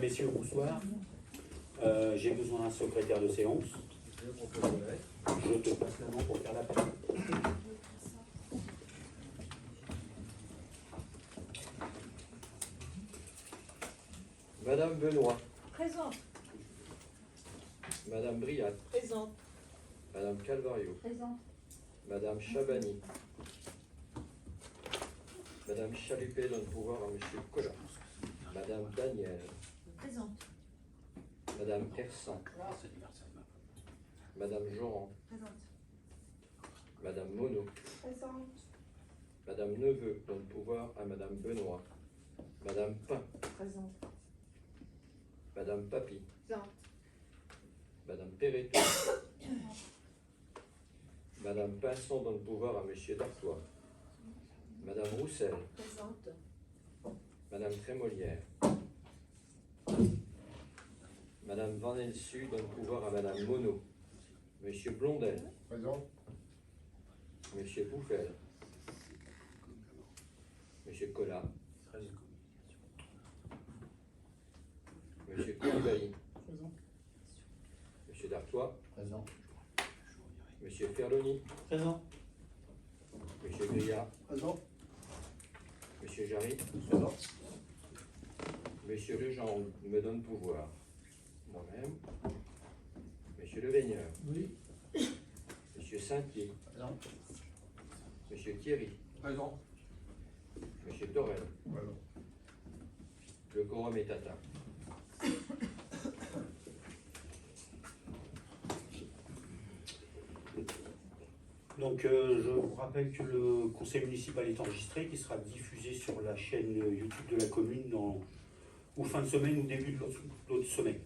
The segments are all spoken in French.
messieurs, bonsoir. J'ai besoin d'un secrétaire de séance. Je te passe la main pour faire l'appel. Madame Benoît, Présente. Madame Briat, Présente. Madame Calvario, Présente. Madame Chabani, Madame Chalupé donne pouvoir à Monsieur Collat, Madame Daniel, Présente. Madame Hersan, Madame Joran, Présente. Madame Monod, Présente. Madame Neveu donne pouvoir à Madame Benoît, Madame Pain, Présente. Madame Papy, Présente. Madame Perretto, Madame Pinson donne pouvoir à Monsieur Dartois, Madame Roussel, Présente. Madame Trémolière, Madame Van Elsu donne pouvoir à Madame Monod, Monsieur Blondel, Présent. Monsieur Bouffel, Monsieur Collat, Monsieur Coulibaly, Présent. Monsieur Dartois, Présent. Monsieur Ferloni, Présent. Monsieur Grillard, Présent. Monsieur Jarry, Présent. Monsieur Legendre me donne pouvoir. Moi-même. Monsieur Leveigneur, Oui. Monsieur Saint-Pied, Présent. Monsieur Thierry, Présent. Monsieur Torel. Présent. Le quorum est atteint. Donc je vous rappelle que le conseil municipal est enregistré, qui sera diffusé sur la chaîne YouTube de la commune ou fin de semaine ou début de l'autre semaine.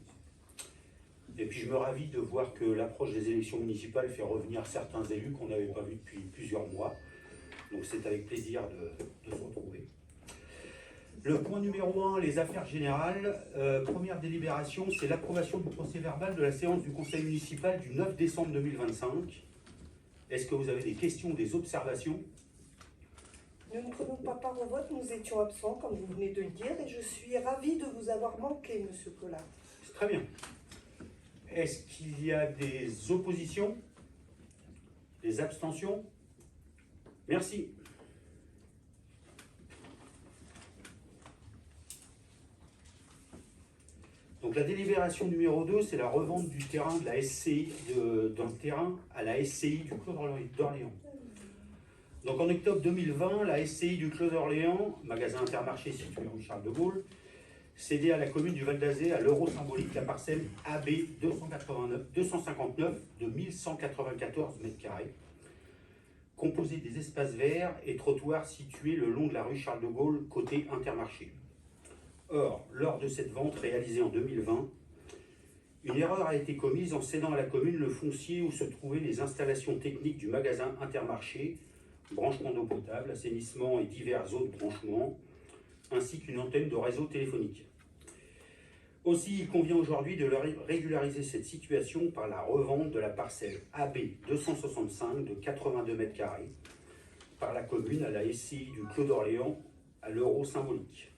Et puis je me ravis de voir que l'approche des élections municipales fait revenir certains élus qu'on n'avait pas vus depuis plusieurs mois. Donc c'est avec plaisir de se retrouver. Le point numéro 1, les affaires générales. Première délibération, c'est l'approbation du procès verbal de la séance du conseil municipal du 9 décembre 2025. Est-ce que vous avez des questions ou des observations? Nous ne prenons pas part au vote, nous étions absents, comme vous venez de le dire, et je suis ravie de vous avoir manqué, Monsieur Collat. C'est très bien. Est-ce qu'il y a des oppositions? Des abstentions? Merci. Donc la délibération numéro 2, c'est la revente du terrain de la SCI, d'un terrain à la SCI du Clos d'Orléans. Donc en octobre 2020, la SCI du Clos d'Orléans, magasin Intermarché situé rue Charles de Gaulle, cédait à la commune du Val d'Azé à l'euro symbolique la parcelle AB 259 de 1194 m², composée des espaces verts et trottoirs situés le long de la rue Charles de Gaulle, côté Intermarché. Or, lors de cette vente réalisée en 2020, une erreur a été commise en cédant à la commune le foncier où se trouvaient les installations techniques du magasin Intermarché, branchement d'eau potable, assainissement et divers autres branchements, ainsi qu'une antenne de réseau téléphonique. Aussi, il convient aujourd'hui de régulariser cette situation par la revente de la parcelle AB 265 de 82 m² par la commune à la SCI du Clos d'Orléans à l'euro symbolique.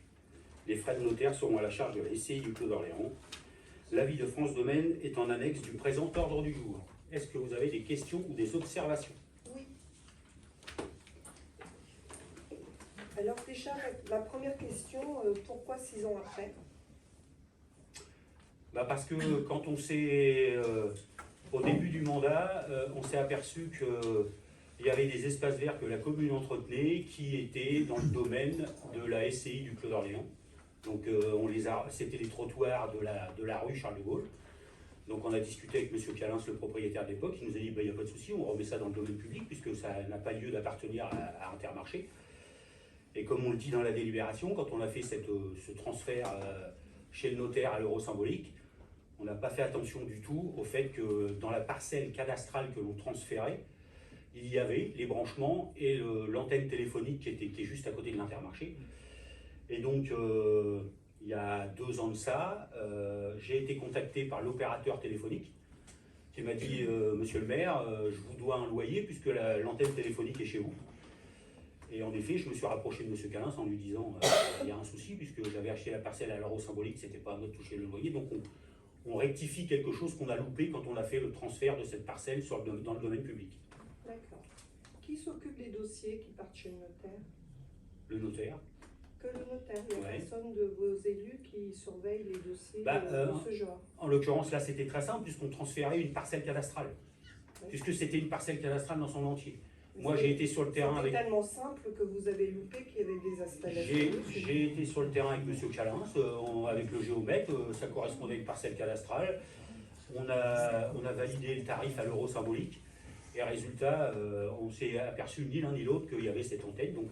Les frais de notaire seront à la charge de la SCI du Clos d'Orléans. L'avis de France Domaine est en annexe du présent ordre du jour. Est-ce que vous avez des questions ou des observations? Oui. Alors déjà, la première question, pourquoi 6 ans après? Parce que quand on s'est, au début du mandat, on s'est aperçu qu'il y avait des espaces verts que la commune entretenait qui étaient dans le domaine de la SCI du Clos d'Orléans. Donc c'était les trottoirs de la rue Charles de Gaulle. Donc on a discuté avec M. Calins, le propriétaire de l'époque, qui nous a dit il n'y a pas de souci, on remet ça dans le domaine public puisque ça n'a pas lieu d'appartenir à Intermarché. Et comme on le dit dans la délibération, quand on a fait ce transfert chez le notaire à l'euro symbolique, on n'a pas fait attention du tout au fait que dans la parcelle cadastrale que l'on transférait, il y avait les branchements et l'antenne téléphonique qui est juste à côté de l'Intermarché. Et donc, il y a 2 ans de ça, j'ai été contacté par l'opérateur téléphonique qui m'a dit « Monsieur le maire, je vous dois un loyer puisque l'antenne téléphonique est chez vous ». Et en effet, je me suis rapproché de M. Calins en lui disant il y a un souci, puisque j'avais acheté la parcelle à l'euro symbolique, c'était pas à moi de toucher le loyer. Donc on rectifie quelque chose qu'on a loupé quand on a fait le transfert de cette parcelle dans le domaine public. D'accord. Qui s'occupe des dossiers qui partent chez le notaire? Le notaire. Que le notaire, il n'y a Ouais. personne de vos élus qui surveille les dossiers Bah, de ce genre. En l'occurrence, là, c'était très simple, puisqu'on transférait une parcelle cadastrale. Ouais. Puisque c'était une parcelle cadastrale dans son entier. Mais Moi, j'ai été sur le terrain C'était avec... tellement simple que vous avez loupé qu'il y avait des installations. J'ai été sur le terrain avec M. Calins, avec le géomètre, ça correspondait à une parcelle cadastrale. On a validé le tarif à l'euro symbolique. Et résultat, on s'est aperçu ni l'un ni l'autre qu'il y avait cette antenne. Donc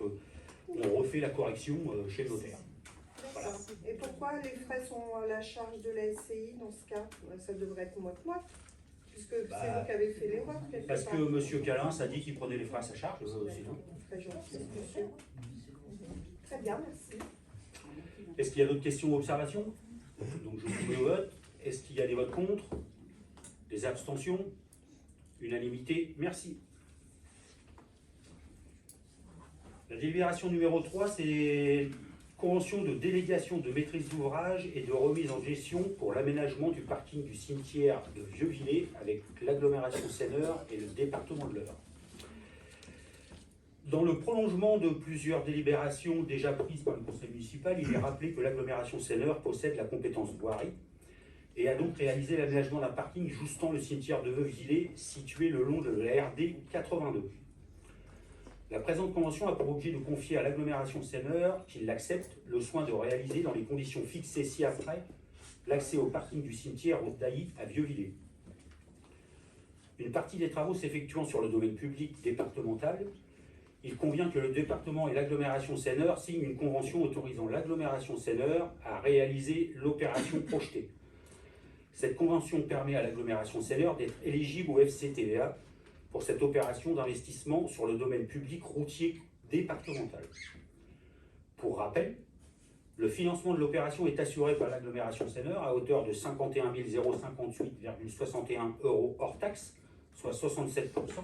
on refait la correction chez le notaire. D'accord. Et pourquoi les frais sont à la charge de la SCI dans ce cas? Ça devrait être moite-moite, puisque c'est vous qui avez fait l'erreur. quelque Parce part. que M. Calins a dit qu'il prenait les frais à sa charge, c'est tout. Très gentil, monsieur. Très bien, merci. Est-ce qu'il y a d'autres questions ou observations? Donc je vous mets au vote. Est-ce qu'il y a des votes contre? Des abstentions? Unanimité? Merci. La délibération numéro 3, c'est convention de délégation de maîtrise d'ouvrage et de remise en gestion pour l'aménagement du parking du cimetière de Vieux-Villers avec l'agglomération Seine-Nord et le département de l'Eure. Dans le prolongement de plusieurs délibérations déjà prises par le conseil municipal, il est rappelé que l'agglomération Seine-Nord possède la compétence voirie et a donc réalisé l'aménagement d'un parking justant le cimetière de Vieux-Villers situé le long de la RD 82. La présente convention a pour objet de confier à l'agglomération Seine-Nord, qui l'accepte, le soin de réaliser dans les conditions fixées ci-après l'accès au parking du cimetière route d'Ailly à Vieux-Villers. Une partie des travaux s'effectuant sur le domaine public départemental, il convient que le département et l'agglomération Seine-Nord signent une convention autorisant l'agglomération Seine-Nord à réaliser l'opération projetée. Cette convention permet à l'agglomération Seine-Nord d'être éligible au FCTVA pour cette opération d'investissement sur le domaine public routier départemental. Pour rappel, le financement de l'opération est assuré par l'agglomération Seine-Nord à hauteur de 51 058,61 € hors taxe, soit 67%,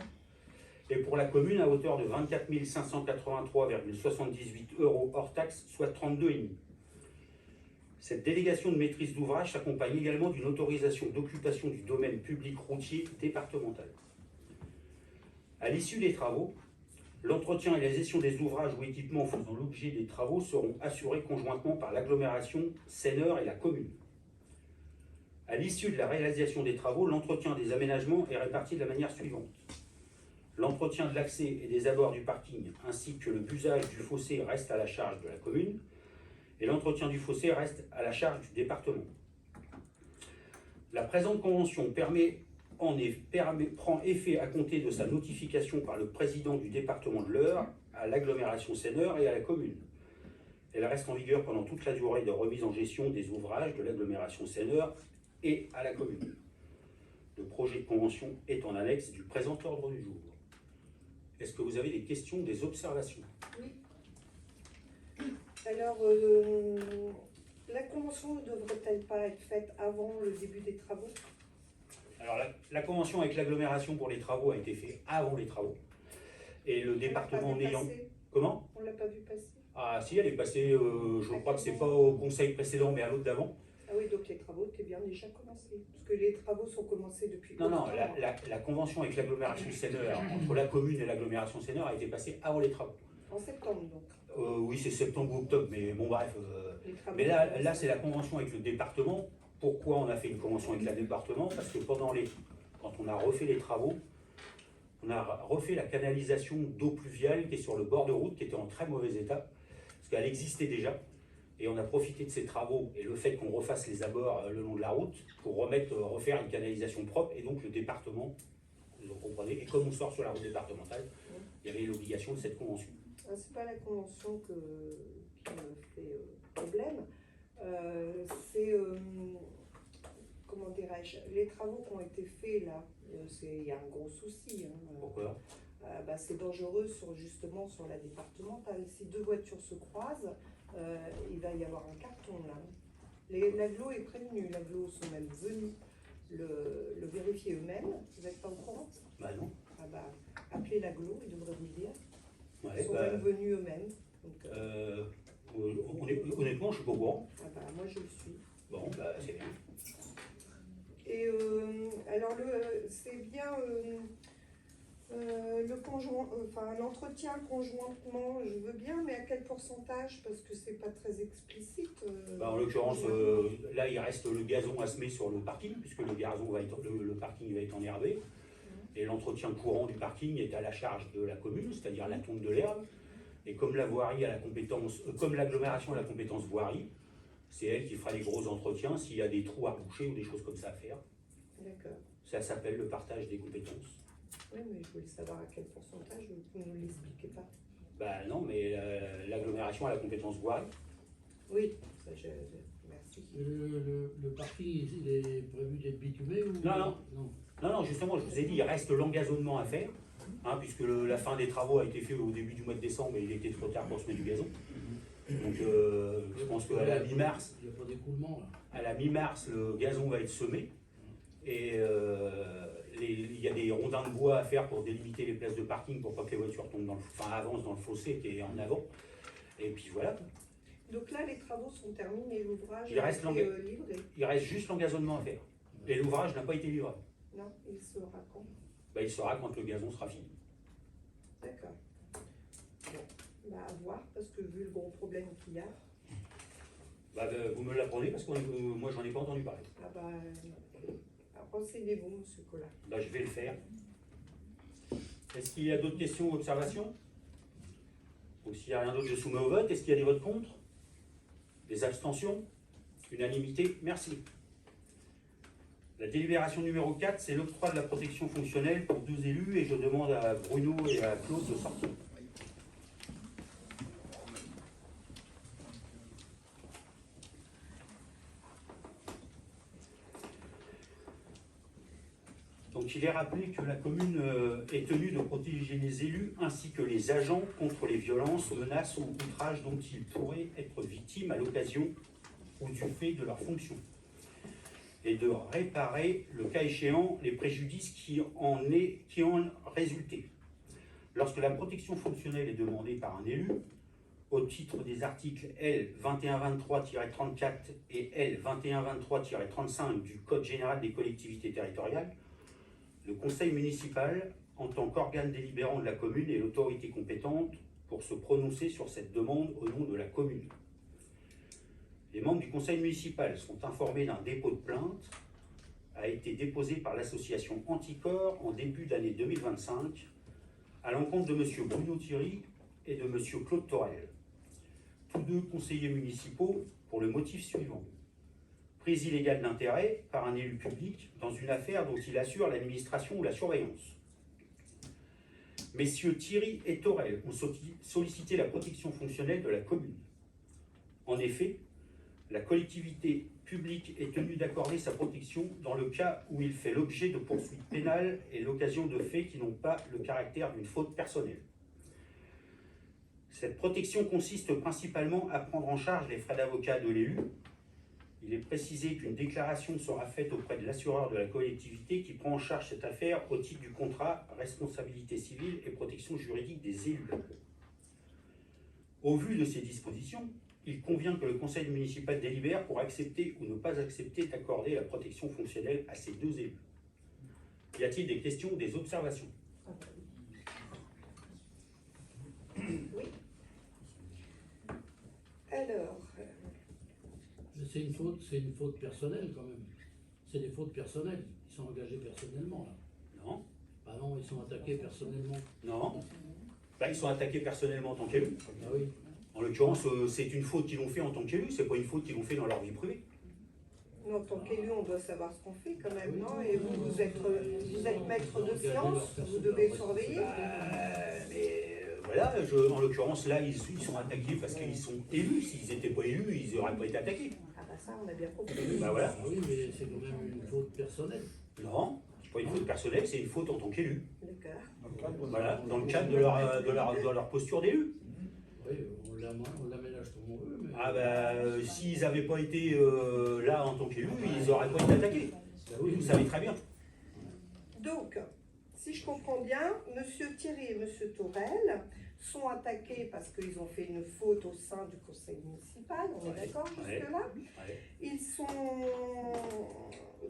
et pour la commune à hauteur de 24 583,78 € hors taxe, soit 32,5%. Cette délégation de maîtrise d'ouvrage s'accompagne également d'une autorisation d'occupation du domaine public routier départemental. À l'issue des travaux, l'entretien et la gestion des ouvrages ou équipements faisant l'objet des travaux seront assurés conjointement par l'agglomération Seine-Nord et la commune. À l'issue de la réalisation des travaux, l'entretien des aménagements est réparti de la manière suivante. L'entretien de l'accès et des abords du parking ainsi que le busage du fossé reste à la charge de la commune et l'entretien du fossé reste à la charge du département. La présente convention prend effet à compter de sa notification par le président du département de l'Eure à l'agglomération Seine-Nord et à la commune. Elle reste en vigueur pendant toute la durée de remise en gestion des ouvrages de l'agglomération Seine-Nord et à la commune. Le projet de convention est en annexe du présent ordre du jour. Est-ce que vous avez des questions, des observations? Oui. Alors, la convention ne devrait-elle pas être faite avant le début des travaux? Alors la convention avec l'agglomération pour les travaux a été faite avant les travaux. Et le département n'ayant... Comment? On ne l'a pas vu passer. Ah si, elle est passée, je crois que c'est pas au conseil précédent, mais à l'autre d'avant. Ah oui, donc les travaux étaient bien déjà commencés. Parce que les travaux sont commencés depuis... Non, la convention avec l'agglomération Seine-Nord, entre la commune et l'agglomération Seine-Nord, a été passée avant les travaux. En septembre, donc. Oui, c'est septembre ou octobre, mais bon bref. Les travaux Mais là c'est la convention avec le département. Pourquoi on a fait une convention avec le département? Parce que quand on a refait les travaux, on a refait la canalisation d'eau pluviale qui est sur le bord de route, qui était en très mauvais état, parce qu'elle existait déjà. Et on a profité de ces travaux et le fait qu'on refasse les abords le long de la route pour refaire une canalisation propre. Et donc le département, vous comprenez, et comme on sort sur la route départementale, il y avait l'obligation de cette convention. Ce n'est pas la convention qui me fait problème. C'est, comment dirais-je, les travaux qui ont été faits là, il y a un gros souci. Pourquoi? C'est dangereux justement sur la départementale. Si deux voitures se croisent, il va y avoir un carton là. L'agglo est prévenu, l'agglo sont même venus le vérifier eux-mêmes. Vous n'êtes pas au courant? Bah non. Appelez l'agglo, ils devraient vous le dire. Ouais. Ils sont bah, même venus eux-mêmes. Donc, honnêtement, je suis pas au courant. ah bah, moi je le suis. Bon, bah, c'est bien. Et alors c'est bien le conjoint, enfin l'entretien conjointement, je veux bien, mais à quel pourcentage? Parce que c'est pas très explicite. Bah, en l'occurrence, là, il reste le gazon à semer sur le parking, puisque le parking va être enherbé. Et l'entretien courant du parking est à la charge de la commune, c'est-à-dire la tonte de l'herbe. Et comme la voirie a la compétence, comme l'agglomération a la compétence voirie, c'est elle qui fera les gros entretiens s'il y a des trous à boucher ou des choses comme ça à faire. D'accord. Ça s'appelle le partage des compétences. Oui, mais je voulais savoir à quel pourcentage, vous ne l'expliquez pas. Bah non, mais l'agglomération a la compétence voirie. Oui, ça merci. Le parking, il est prévu d'être bitumé ou Non. Non, justement, je vous ai dit, il reste l'engazonnement à faire, hein, puisque la fin des travaux a été faite au début du mois de décembre et il était trop tard pour semer du gazon. Donc je pense qu'à la mi-mars, il n'y a pas d'écoulement là. à la mi-mars, le gazon va être semé. Et il y a des rondins de bois à faire pour délimiter les places de parking pour pas que les voitures tombent avancent dans le fossé qui est en avant. Et puis voilà. Donc là, les travaux sont terminés, l'ouvrage Il a reste été livré. Il reste juste l'engazonnement à faire. Et l'ouvrage n'a pas été livré. Non, il sera quand? Bah, il sera quand le gazon sera fini. D'accord. Bon, bah à voir, parce que vu le gros problème qu'il y a, Bah, vous me l'apprenez parce que moi j'en ai pas entendu parler. ah bah, renseignez-vous, monsieur Collin. Bah, je vais le faire. Est-ce qu'il y a d'autres questions ou observations? Ou s'il n'y a rien d'autre, je soumets au vote. Est-ce qu'il y a des votes contre? Des abstentions? Unanimité? Merci. La délibération numéro 4, c'est l'octroi de la protection fonctionnelle pour 2 élus et je demande à Bruno et à Claude de sortir. Donc il est rappelé que la commune est tenue de protéger les élus ainsi que les agents contre les violences, menaces ou outrages dont ils pourraient être victimes à l'occasion ou du fait de leur fonction, et de réparer, le cas échéant, les préjudices qui en résulté. Lorsque la protection fonctionnelle est demandée par un élu, au titre des articles L 2123-34 et L 2123-35 du Code général des collectivités territoriales, le conseil municipal, en tant qu'organe délibérant de la commune, est l'autorité compétente pour se prononcer sur cette demande au nom de la commune. Les membres du conseil municipal sont informés d'un dépôt de plainte a été déposé par l'association Anticorps en début d'année 2025 à l'encontre de M. Bruno Thierry et de M. Claude Torel, tous deux conseillers municipaux, pour le motif suivant: prise illégale d'intérêt par un élu public dans une affaire dont il assure l'administration ou la surveillance. Messieurs Thierry et Torel ont sollicité la protection fonctionnelle de la commune. En effet, la collectivité publique est tenue d'accorder sa protection dans le cas où il fait l'objet de poursuites pénales et l'occasion de faits qui n'ont pas le caractère d'une faute personnelle. Cette protection consiste principalement à prendre en charge les frais d'avocat de l'élu. Il est précisé qu'une déclaration sera faite auprès de l'assureur de la collectivité qui prend en charge cette affaire au titre du contrat responsabilité civile et protection juridique des élus. Au vu de ces dispositions, il convient que le conseil municipal délibère pour accepter ou ne pas accepter d'accorder la protection fonctionnelle à ces deux élus. Y a-t-il des questions ou des observations? Oui. Alors, Mais c'est une faute personnelle quand même. C'est des fautes personnelles. Ils sont engagés personnellement là. Non. Ah non, ils sont attaqués personnellement. Non. Bah, ils sont attaqués personnellement en tant qu'élus. Ah oui. En l'occurrence, c'est une faute qu'ils ont fait en tant qu'élus, c'est pas une faute qu'ils ont fait dans leur vie privée. en tant qu'élu, on doit savoir ce qu'on fait quand même, non? Et vous êtes maître de science, vous devez surveiller. Voilà, en l'occurrence, là, ils sont attaqués parce qu'ils sont élus. S'ils n'étaient pas élus, ils n'auraient pas été attaqués. Ah bah ça, on a bien compris. Bah voilà. Ah oui, mais c'est quand même une faute personnelle. Non, c'est pas une faute personnelle, c'est une faute en tant qu'élu. D'accord. Voilà, dans le cadre de leur posture d'élu. Oui, on l'aménage comme on veut. Mais... Ah bah, s'ils n'avaient pas été là en tant qu'élus, ils n'auraient pas été attaqués. Bah oui, Vous savez très bien. Donc, Si je comprends bien, Monsieur Thierry et Monsieur Tourelle sont attaqués parce qu'ils ont fait une faute au sein du conseil municipal, on est Ouais. d'accord Ouais. jusque-là. Ouais. Ils sont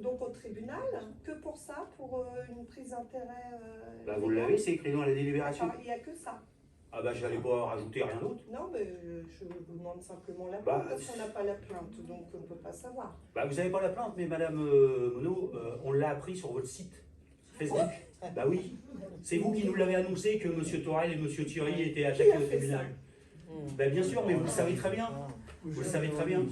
donc au tribunal, que pour ça, pour une prise d'intérêt Bah, vous légale. l'avez, c'est écrit dans la délibération. D'accord, il n'y a que ça. Ah bah j'allais pas rajouter rien d'autre. Non, mais je vous demande simplement la Bah, plainte, parce qu'on n'a pas la plainte, donc on ne peut pas savoir. Bah vous n'avez pas la plainte, mais Madame Monod, on l'a appris sur votre site Facebook. Bah oui, c'est vous qui nous l'avez annoncé que Monsieur Torel et Monsieur Thierry étaient Qui attaqués a au fait tribunal. Bah bien sûr, mais vous le savez très bien. Vous le savez très bien.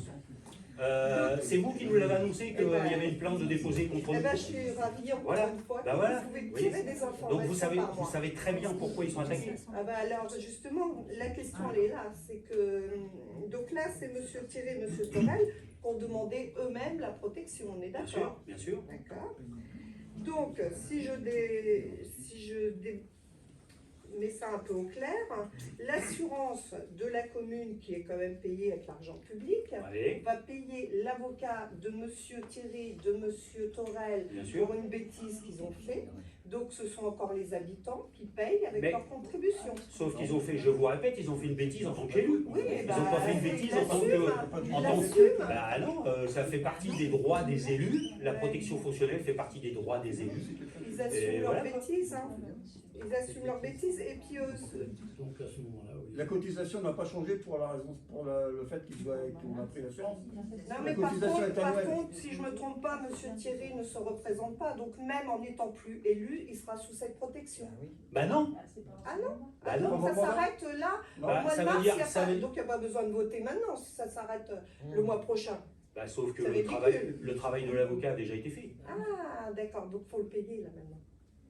C'est vous qui nous l'avez annoncé qu'il y avait une plainte de déposée contre Eh nous. ben, je suis ravie encore Voilà. une fois Bah que voilà. vous pouvez Oui. tirer des informations Donc par vous moi. savez très bien pourquoi ils sont attaqués. Ah bah alors justement, la question elle est là, c'est que donc là c'est Monsieur Thierry et Monsieur Torel qui ont demandé eux-mêmes la protection, on est Bien sûr, d'accord? bien sûr. D'accord. Donc si je mets ça un peu au clair, l'assurance de la commune qui est quand même payée avec l'argent public Allez, va payer l'avocat de Monsieur Thierry, de Monsieur Torel bien sûr. pour une bêtise qu'ils ont fait. Donc ce sont encore les habitants qui payent avec Mais- leur contribution. Sauf qu'ils ont fait, je vous répète, ils ont fait une bêtise en tant qu'élus. Oui, Ils n'ont pas fait une bêtise en tant que... Il en tant que- assume. Bah non, ça fait partie des droits des élus. La protection fonctionnelle fait partie des droits des élus. Ils assument Et leurs voilà. bêtises. Hein. Ils assument leurs bêtises. Et puis Donc à ce moment-là, oui. La cotisation n'a pas changé pour la raison, pour le fait qu'on a pris l'assurance. non, La mais par cotisation contre, est annuelle. si je ne me trompe pas, Monsieur Thierry ne se représente pas. Donc même en n'étant plus élu, il sera sous cette protection. Bah non, Ah non. bah Ah, non. donc ça s'arrête là. Non. Bah, Au mois ça de veut mars, dire- il y a ça pas- veut- donc il n'y a pas besoin de voter maintenant. Ça s'arrête le mois prochain. Bah, sauf que C'est le ridicule. travail de l'avocat a déjà été fait. Ah d'accord. Donc faut le payer là maintenant.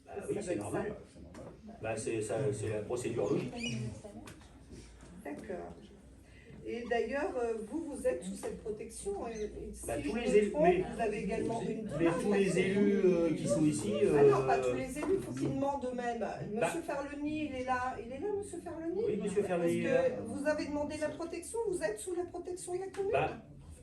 Bah Ça oui, doit c'est être normal. Ouais, c'est normal. Bah, c'est la procédure logique. D'accord. Et d'ailleurs, vous êtes sous cette protection. Et si Bah, je tous me les élus- trompe, mais- vous avez également une Mais plainte. tous les élus qui sont ici... Ah non, pas tous les élus, il faut qu'ils demandent eux-mêmes. Monsieur Bah- Ferloni, il est là, Monsieur Ferloni? Oui, Monsieur Parce Ferloni est là. que vous avez demandé la protection, vous êtes sous la protection de la commune. Bah,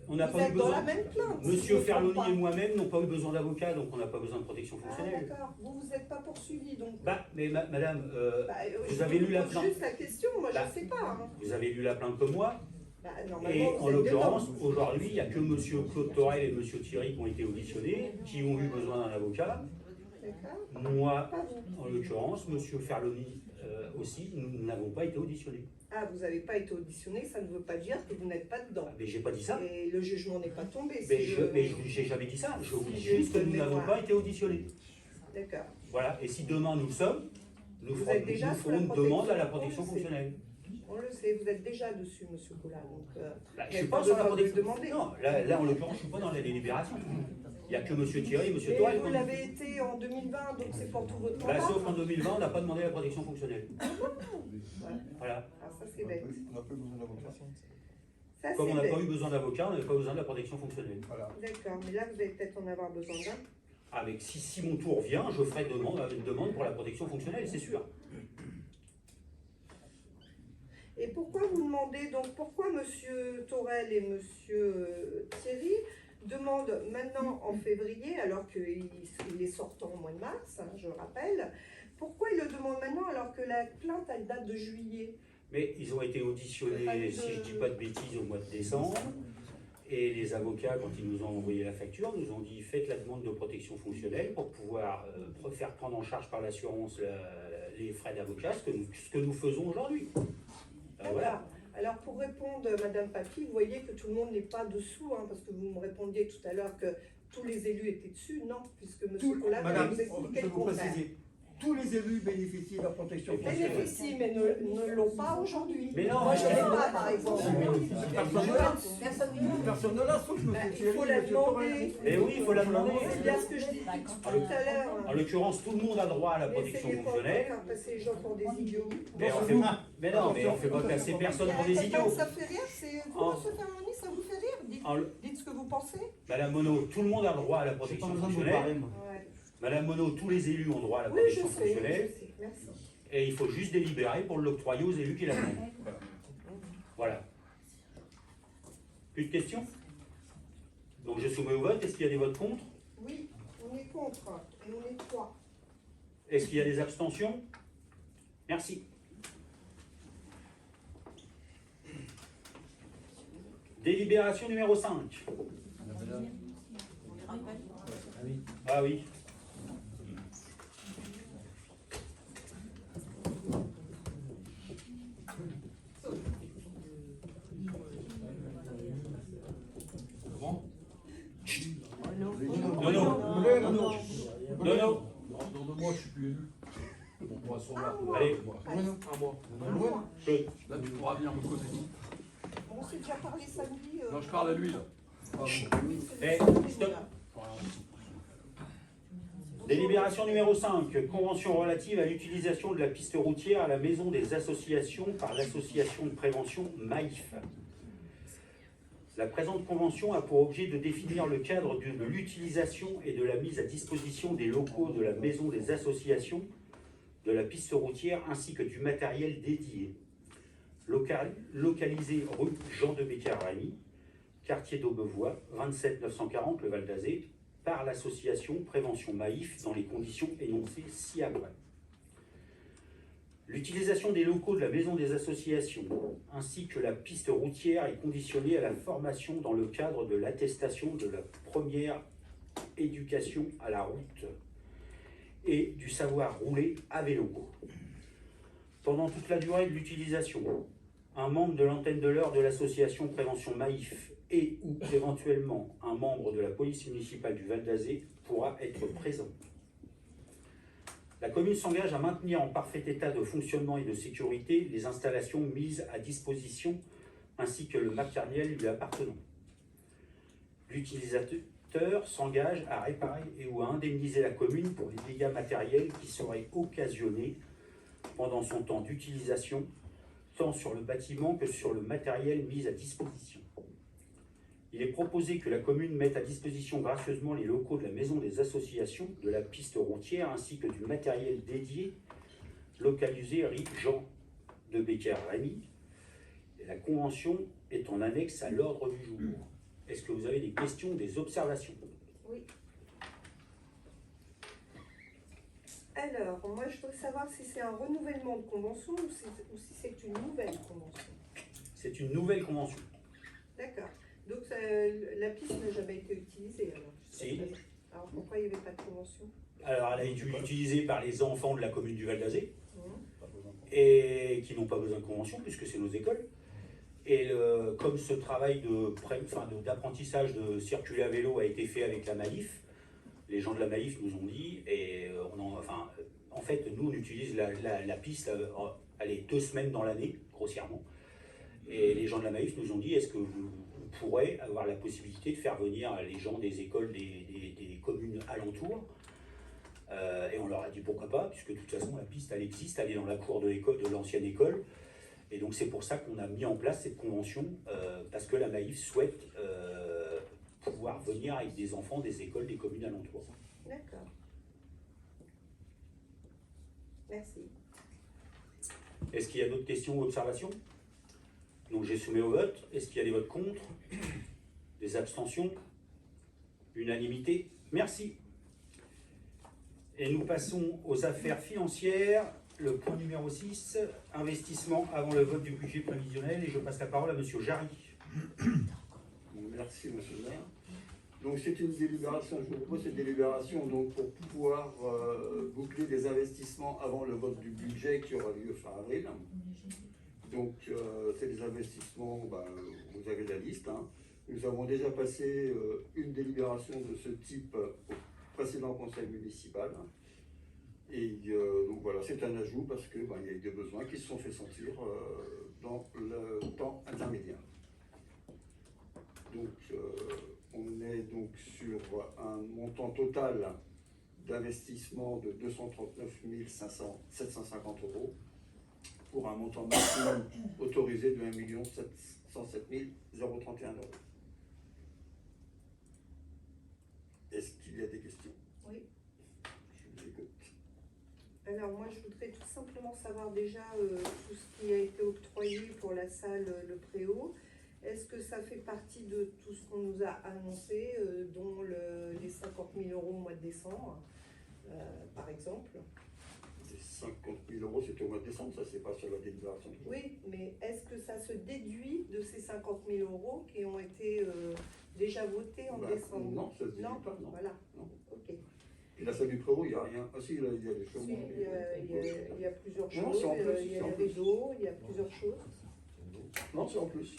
on n'a vous pas eu êtes dans la besoin... même plainte. si je Monsieur me trompe Ferloni pas. et moi-même n'ont pas eu besoin d'avocat, donc on n'a pas besoin de protection Ah fonctionnelle. d'accord, vous n'êtes pas poursuivi donc. Bah, mais madame, Bah, vous je avez vous lu la pose plainte? juste la question, moi Bah, je ne sais pas. Hein. vous avez lu la plainte comme moi. Bah, Et normalement, vous en êtes l'occurrence, dedans. aujourd'hui, il n'y a que Monsieur Claude Torel et Monsieur Thierry qui ont été auditionnés, qui ont eu besoin d'un avocat. D'accord. Moi, Pas vous. en l'occurrence, Monsieur Ferloni aussi, nous n'avons pas été auditionnés. Ah, vous n'avez pas été auditionné, ça ne veut pas dire que vous n'êtes pas dedans. Ah, mais j'ai pas dit ça. Et le jugement n'est pas tombé. Mais si j'ai jamais dit ça. Je vous dis Si j'ai juste que une nous n'avons mémoire. pas été auditionnés. D'accord. Voilà. Et si demain nous le sommes, nous Vous ferons, êtes déjà nous sous ferons la une protection, demande à la on protection le sait. fonctionnelle. On le sait, vous êtes déjà dessus, Monsieur Coulard. Donc, Bah, il je n'y suis a pas pas sur la besoin de le protection. demander. Non, là en l'occurrence, je suis pas dans la délibération. Il n'y a que Monsieur Thierry et Monsieur Et Torel. vous l'avez été en 2020, donc c'est pour tout votre Bah, mandat. sauf en 2020, on n'a pas demandé la protection fonctionnelle. Voilà. Ah, ça c'est bête. On n'a pas besoin d'avocat. Ça Comme on c'est n'a bête. pas eu besoin d'avocat, on n'avait pas besoin de la protection fonctionnelle. Voilà. D'accord, mais là vous allez peut-être en avoir besoin d'un. Avec si mon tour vient, je ferai une demande pour la protection fonctionnelle, c'est sûr. Et pourquoi vous demandez, donc pourquoi Monsieur Torel et Monsieur Thierry demandent maintenant en février, alors qu'il est sortant au mois de mars, hein, je rappelle, pourquoi ils le demandent maintenant alors que la plainte elle date de juillet? Mais ils ont été Pas auditionnés, de- si je ne dis pas de bêtises, au mois de décembre. Et les avocats, quand ils nous ont envoyé la facture, nous ont dit faites la demande de protection fonctionnelle pour pouvoir faire prendre en charge par l'assurance les frais d'avocat, ce que nous faisons aujourd'hui. Voilà. Alors pour répondre, Madame Papy, vous voyez que tout le monde n'est pas dessous, hein, parce que vous me répondiez tout à l'heure que tous les élus étaient dessus, non, puisque Monsieur Collat Madame, vous expliqué je le vous contraire. préciser, tous les élus bénéficient de la protection fonctionnelle. Bénéficient, mais ne l'ont pas aujourd'hui. Mais non, Moi je ne mais- l'ai pas, par exemple. Personne ne l'a, sauf Bah, M. il Thierry faut et la M. Torel. demander. Mais oui, il faut la demander. C'est bien ce que je dis tout à l'heure. En l'occurrence, tout le monde a droit à la protection N'essayez pas de fonctionnelle. faire passer les gens pour des idiots. Mais on fait pas, mais non, mais on fait pas passer personne pour des Quelqu'un, idiots. ça fait rire, c'est vous, En- Monsieur Ferroni, ça vous fait rire? Dites ce que vous pensez. Madame Monod, tout le monde a droit à la protection fonctionnelle. Ouais. Madame Monod, tous les élus ont droit à la Oui, je protection sais, fonctionnelle. je sais. Merci. Et il faut juste délibérer pour l'octroyer aux élus qui la demandent. Voilà. Plus de questions? Donc je soumets au vote. Est-ce qu'il y a des votes contre? Oui, on est contre, et on est trois. Est-ce qu'il y a des abstentions? Merci. Délibération numéro 5. Ah oui. Non. Dans 2 mois, je suis plus élu. On pourra se revoir. Allez. Un mois. Peu. Là, tu pourras venir me causer. On s'est déjà parlé samedi. Non, je parle à lui, là. Eh, stop. Délibération numéro 5, convention relative à l'utilisation de la piste routière à la maison des associations par l'association de prévention MAIF. La présente convention a pour objet de définir le cadre de l'utilisation et de la mise à disposition des locaux de la maison des associations, de la piste routière ainsi que du matériel dédié. Localisé rue Jean de Beccarini, quartier d'Aubevoie, 27 940 Le Val d'Azé, par l'association Prévention Maïf dans les conditions énoncées ci-après. L'utilisation des locaux de la maison des associations ainsi que la piste routière est conditionnée à la formation dans le cadre de l'attestation de la première éducation à la route et du savoir rouler à vélo. Pendant toute la durée de l'utilisation, un membre de l'antenne de l'heure de l'association Prévention Maïf et ou éventuellement un membre de la police municipale du Val d'Azé pourra être présent. La commune s'engage à maintenir en parfait état de fonctionnement et de sécurité les installations mises à disposition ainsi que le matériel lui appartenant. L'utilisateur s'engage à réparer et ou à indemniser la commune pour les dégâts matériels qui seraient occasionnés pendant son temps d'utilisation, tant sur le bâtiment que sur le matériel mis à disposition. Il est proposé que la commune mette à disposition gracieusement les locaux de la maison des associations, de la piste routière ainsi que du matériel dédié localisé rue Jean de Beccarini. La convention est en annexe à l'ordre du jour. Est-ce que vous avez des questions, des observations? Oui. Alors, moi je voudrais savoir si c'est un renouvellement de convention ou si c'est une nouvelle convention. C'est une nouvelle convention. D'accord. Donc la piste n'a jamais été utilisée alors. Si. Alors pourquoi il n'y avait pas de convention? Alors, elle a été utilisée par les enfants de la commune du Val d'Azé Mmh. et qui n'ont pas besoin de convention puisque c'est nos écoles. Et comme ce travail d'apprentissage de circuler à vélo a été fait avec la Maïf, les gens de la Maïf nous ont dit, et en fait, nous on utilise la piste, allez, 2 semaines dans l'année, grossièrement. Et les gens de la Maïf nous ont dit, est-ce que vous pourrez avoir la possibilité de faire venir les gens des écoles des communes alentours? Et on leur a dit pourquoi pas, puisque de toute façon la piste elle existe, elle est dans la cour de l'école, de l'ancienne école. Et donc c'est pour ça qu'on a mis en place cette convention, parce que la Maïf souhaite pouvoir venir avec des enfants des écoles des communes alentours. D'accord. Merci. Est-ce qu'il y a d'autres questions ou observations? Donc j'ai soumis au vote. Est-ce qu'il y a des votes contre? Des abstentions? Unanimité? Merci. Et nous passons aux affaires financières. Le point numéro 6, investissement avant le vote du budget prévisionnel. Et je passe la parole à Monsieur Jarry. Merci, monsieur le maire. Donc c'est une délibération, je vous propose cette délibération donc, pour pouvoir boucler des investissements avant le vote du budget qui aura lieu fin avril. Donc c'est des investissements, vous avez la liste. Hein. Nous avons déjà passé une délibération de ce type au précédent conseil municipal. Et donc voilà, c'est un ajout parce qu'il y a eu des besoins qui se sont fait sentir dans le temps intermédiaire. Donc on est donc sur un montant total d'investissement de 239 750 € pour un montant maximum autorisé de 1 707 031 €. Est-ce qu'il y a des questions? Oui. Je vous écoute. Alors moi je voudrais tout simplement savoir déjà tout ce qui a été octroyé pour la salle Le Préau. Est-ce que ça fait partie de tout ce qu'on nous a annoncé, dont les 50 000 € au mois de décembre, par exemple? 50 000 euros, c'était au mois de décembre, ça c'est pas sur la délibération. Oui, mais est-ce que ça se déduit de ces 50 000 euros qui ont été déjà votés en Bah, décembre? non, ça se déduit pas, non. Voilà. Non. Ok. Et la salle du préau, il n'y a rien. Ah si, là, il y a des choses. Si, il y a plusieurs Non, choses. c'est en plus, Il y c'est a en la plus. vélo, il y a plusieurs choses. Non, c'est en plus.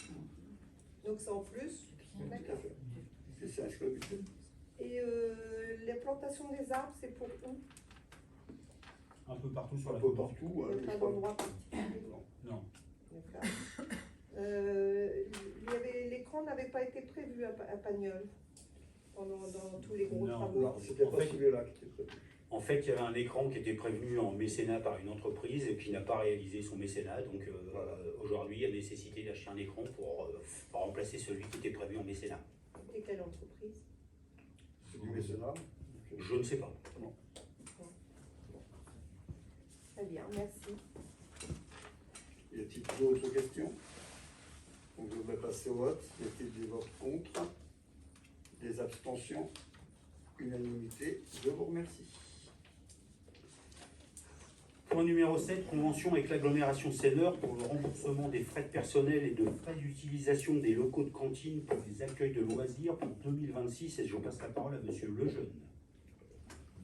Donc c'est en plus. Tout à D'accord. fait. Et c'est inscrit au budget. Et les plantations des arbres, c'est pour où? Un peu partout sur Un la peu commune. partout. Il n'y a je pas crois. d'endroit particulier. Non. D'accord. L'écran n'avait pas été prévu à Pagnol dans tous les gros Non. travaux. Non, c'était En pas fait- celui-là qui était prévu. En fait, il y avait un écran qui était prévenu en mécénat par une entreprise et qui n'a pas réalisé son mécénat. Donc aujourd'hui, il y a nécessité d'acheter un écran pour remplacer celui qui était prévu en mécénat. C'était quelle entreprise? C'est du mécénat. Je ne sais pas. Très bien, merci. Y a-t-il d'autres questions? On devrait passer au vote. Y a-t-il des votes contre? Des abstentions? Unanimité. Je vous remercie. Point numéro 7, convention avec l'agglomération Seineur pour le remboursement des frais de personnel et de frais d'utilisation des locaux de cantine pour les accueils de loisirs pour 2026. Et je passe la parole à Monsieur Lejeune.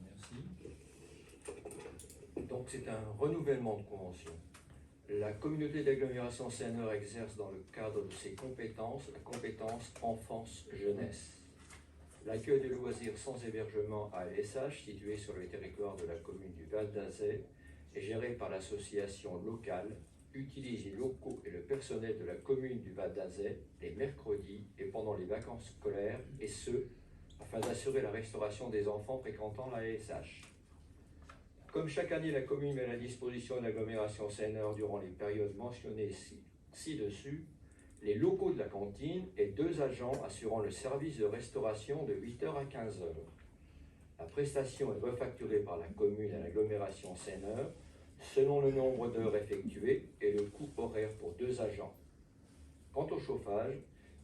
Merci. Donc c'est un renouvellement de convention. La communauté d'agglomération Seineur exerce dans le cadre de ses compétences la compétence enfance-jeunesse. L'accueil de loisirs sans hébergement à LSH, situé sur le territoire de la commune du Val d'Azay, est géré par l'association locale, utilise les locaux et le personnel de la commune du Val d'Azay les mercredis et pendant les vacances scolaires, et ce, afin d'assurer la restauration des enfants fréquentant la LSH. Comme chaque année, la commune met à la disposition de l'agglomération Seineur durant les périodes mentionnées ci-dessus, les locaux de la cantine et 2 agents assurant le service de restauration de 8h à 15h. La prestation est refacturée par la commune à l'agglomération Seineur selon le nombre d'heures effectuées et le coût horaire pour 2 agents. Quant au chauffage,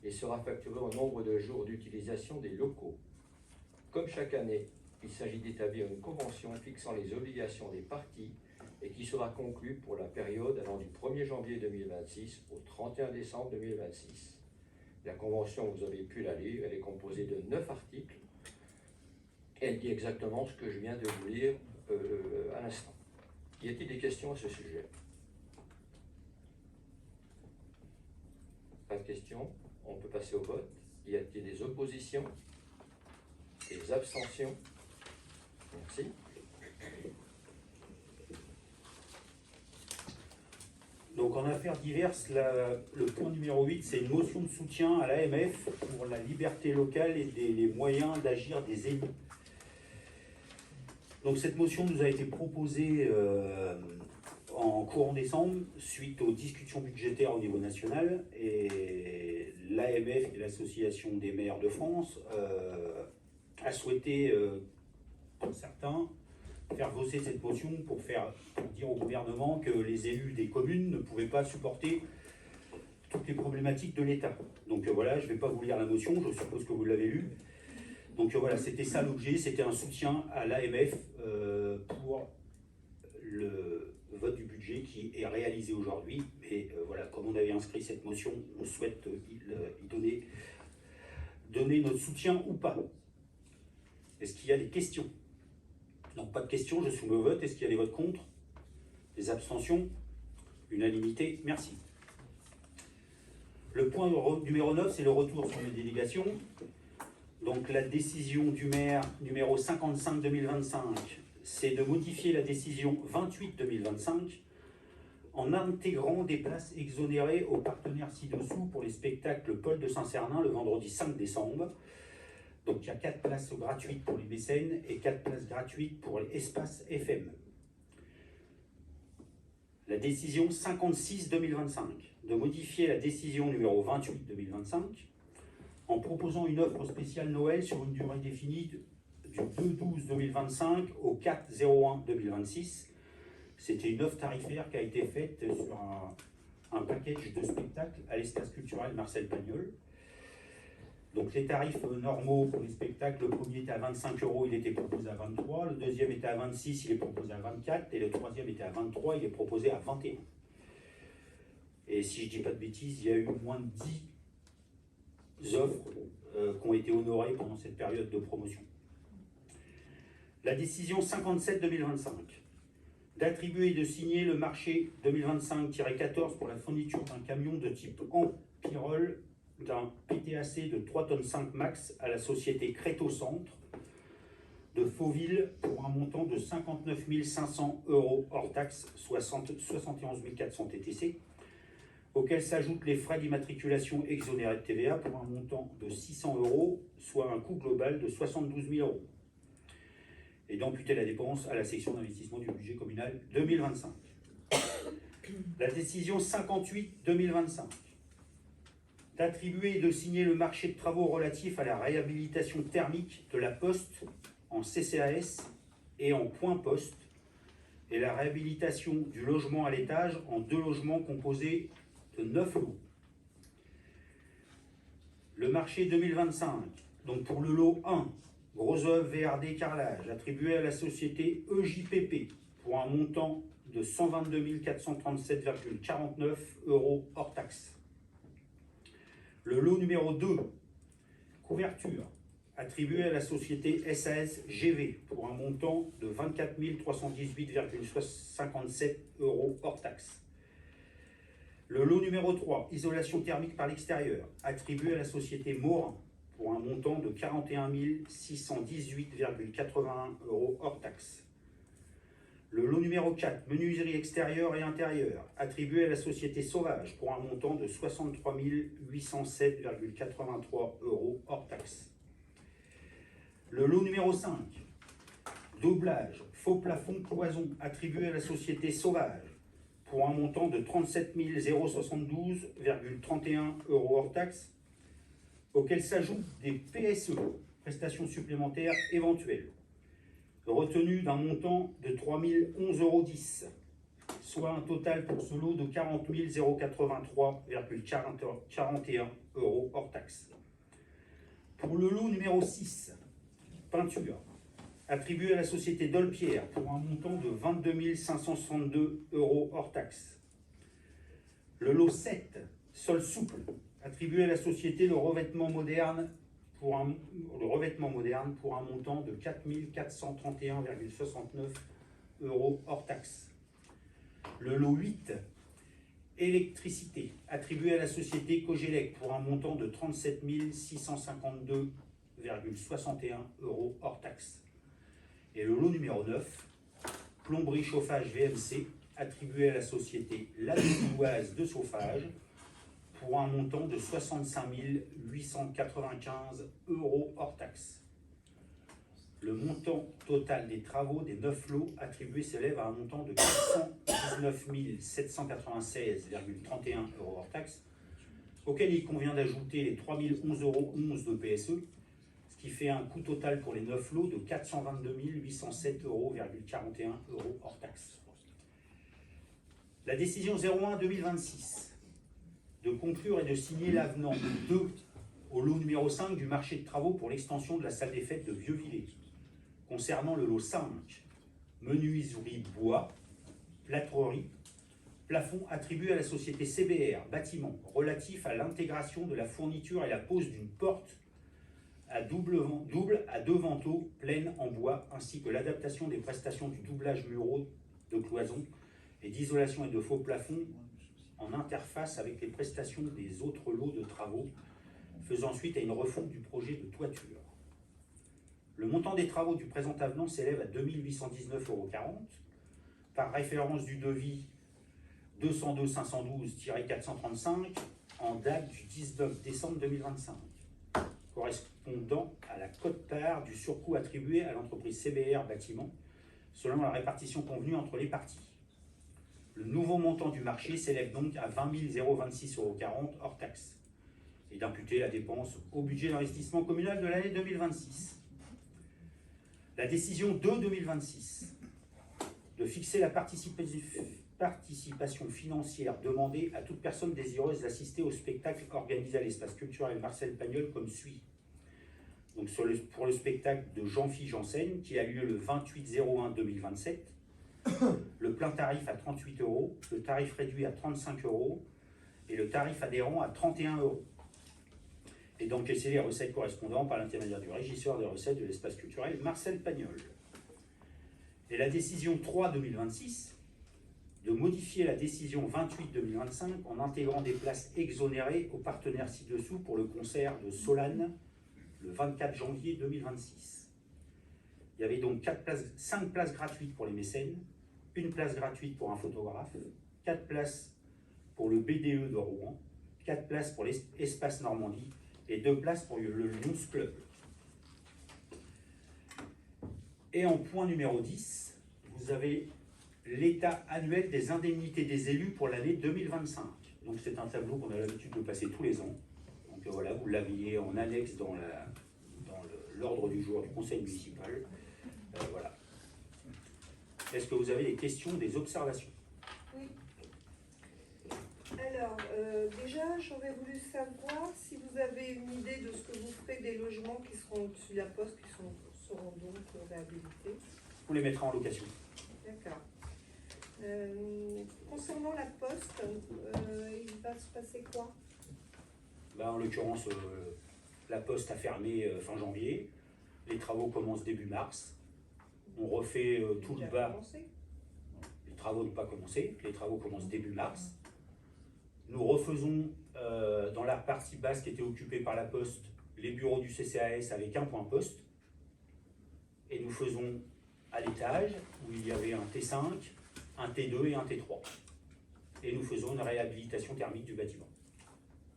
il sera facturé au nombre de jours d'utilisation des locaux. Comme chaque année, il s'agit d'établir une convention fixant les obligations des parties et qui sera conclue pour la période allant du 1er janvier 2026 au 31 décembre 2026. La convention, vous avez pu la lire, elle est composée de 9 articles. Elle dit exactement ce que je viens de vous lire à l'instant. Y a-t-il des questions à ce sujet? Pas de questions? On peut passer au vote. Y a-t-il des oppositions? Des abstentions? Merci. Donc en affaires diverses, le point numéro 8, c'est une motion de soutien à l'AMF pour la liberté locale et les moyens d'agir des élus. Donc cette motion nous a été proposée en courant décembre suite aux discussions budgétaires au niveau national, et l'AMF, qui est l'Association des maires de France, a souhaité, pour certains, faire voter cette motion pour dire au gouvernement que les élus des communes ne pouvaient pas supporter toutes les problématiques de l'État. Donc voilà, je ne vais pas vous lire la motion, je suppose que vous l'avez lue. Donc voilà, c'était ça l'objet, c'était un soutien à l'AMF pour le vote du budget qui est réalisé aujourd'hui. Et voilà, comme on avait inscrit cette motion, on souhaite y donner notre soutien ou pas. Est-ce qu'il y a des questions? Non, pas de questions, je soumets au vote. Est-ce qu'il y a des votes contre? Des abstentions? Unanimité, merci. Le point numéro 9, c'est le retour sur les délégations. Donc la décision du maire numéro 55-2025, c'est de modifier la décision 28-2025 en intégrant des places exonérées aux partenaires ci-dessous pour les spectacles Paul de Saint-Cernin le vendredi 5 décembre. Donc il y a 4 places gratuites pour les mécènes et 4 places gratuites pour l'espace FM. La décision 56-2025, de modifier la décision numéro 28-2025 en proposant une offre spéciale Noël sur une durée définie du 2-12-2025 au 4-01-2026. C'était une offre tarifaire qui a été faite sur un package de spectacles à l'espace culturel Marcel Pagnol. Donc les tarifs normaux pour les spectacles, le premier était à 25 €, il était proposé à 23, le deuxième était à 26, il est proposé à 24, et le troisième était à 23, il est proposé à 21. Et si je ne dis pas de bêtises, il y a eu moins de 10 offres qui ont été honorées pendant cette période de promotion. La décision 57-2025 d'attribuer et de signer le marché 2025-14 pour la fourniture d'un camion de type Ampirol d'un PTAC de 3,5 tonnes max à la société Créto Centre de Fauville pour un montant de 59 500 € hors taxe, 71 400 TTC, auquel s'ajoutent les frais d'immatriculation exonérés de TVA pour un montant de 600 €, soit un coût global de 72 000 €. Et d'amputer la dépense à la section d'investissement du budget communal 2025. La décision 58-2025 d'attribuer et de signer le marché de travaux relatifs à la réhabilitation thermique de la poste en CCAS et en point poste et la réhabilitation du logement à l'étage en 2 logements composés de 9 lots. Le marché 2025, donc pour le lot 1, gros œuvre VRD carrelage, attribué à la société EJPP pour un montant de 122 437,49 € hors taxe. Le lot numéro 2, couverture, attribué à la société SAS GV pour un montant de 24 318,57 € hors taxe. Le lot numéro 3, isolation thermique par l'extérieur, attribué à la société Morin pour un montant de 41 618,81 € hors taxe. Le lot numéro 4, menuiserie extérieure et intérieure, attribué à la société Sauvage pour un montant de 63 807,83 € hors taxe. Le lot numéro 5, doublage, faux plafond cloison, attribué à la société Sauvage pour un montant de 37 072,31 € hors taxe, auquel s'ajoutent des PSE, prestations supplémentaires éventuelles, retenu d'un montant de 3 011,10 €, soit un total pour ce lot de 40 083,41 € hors taxe. Pour le lot numéro 6, peinture, attribué à la société Dolpierre pour un montant de 22 562 € hors taxe. Le lot 7, sol souple, attribué à la société Le Revêtement Moderne pour un montant de 4 431,69 € hors taxe. Le lot 8, électricité, attribué à la société Cogelec pour un montant de 37 652,61 € hors taxe. Et le lot numéro 9, plomberie chauffage VMC, attribué à la société La Désilloise de Chauffage pour un montant de 65 895 € hors taxe. Le montant total des travaux des 9 lots attribués s'élève à un montant de 419 796,31 € hors taxe, auquel il convient d'ajouter les 3 011,11 € de PSE, ce qui fait un coût total pour les 9 lots de 422 807,41 € hors taxe. La décision 01-2026 de conclure et de signer l'avenant 2 au lot numéro 5 du marché de travaux pour l'extension de la salle des fêtes de Vieux-Villers. Concernant le lot 5, menuiserie bois, plâtrerie, plafond attribué à la société CBR, bâtiment, relatif à l'intégration de la fourniture et la pose d'une porte à double à 2 vantaux pleines en bois, ainsi que l'adaptation des prestations du doublage muraux de cloison et d'isolation et de faux plafonds en interface avec les prestations des autres lots de travaux, faisant suite à une refonte du projet de toiture. Le montant des travaux du présent avenant s'élève à 2 819,40 € par référence du devis 202 512-435 en date du 19 décembre 2025, correspondant à la quote-part du surcoût attribué à l'entreprise CBR Bâtiment, selon la répartition convenue entre les parties. Le nouveau montant du marché s'élève donc à 20 026,40 € hors taxe, et d'imputer la dépense au budget d'investissement communal de l'année 2026. La décision 2-2026 de fixer la participation financière demandée à toute personne désireuse d'assister au spectacle organisé à l'espace culturel Marcel Pagnol comme suit. Donc pour le spectacle de Jean-Philippe Janssen qui a lieu le 28/01/2027, le plein tarif à 38 €, le tarif réduit à 35 € et le tarif adhérent à 31 €. Et d'encaisser les recettes correspondantes par l'intermédiaire du régisseur des recettes de l'espace culturel Marcel Pagnol. Et la décision 3/2026 de modifier la décision 28/2025 en intégrant des places exonérées aux partenaires ci-dessous pour le concert de Solane le 24 janvier 2026. Il y avait donc 5 places gratuites pour les mécènes, 1 place gratuite pour un photographe, 4 places pour le BDE de Rouen, 4 places pour l'Espace Normandie et 2 places pour le News Club. Et en point numéro 10, vous avez l'état annuel des indemnités des élus pour l'année 2025. Donc c'est un tableau qu'on a l'habitude de passer tous les ans. Donc voilà, vous l'aviez en annexe dans l'ordre du jour du conseil municipal. Voilà. Est-ce que vous avez des questions, des observations? Oui. Alors, déjà, j'aurais voulu savoir si vous avez une idée de ce que vous ferez des logements qui seront au-dessus de la poste, qui seront donc réhabilités. Vous les mettrez en location. D'accord. Concernant la poste, il va se passer quoi? Là, en l'occurrence, la poste a fermé fin janvier. Les travaux commencent début mars. On refait tout le bas. Commencé. Les travaux n'ont pas commencé. Les travaux commencent début mars. Nous refaisons dans la partie basse qui était occupée par la poste les bureaux du CCAS avec un point poste. Et nous faisons à l'étage où il y avait un T5, un T2 et un T3. Et nous faisons une réhabilitation thermique du bâtiment.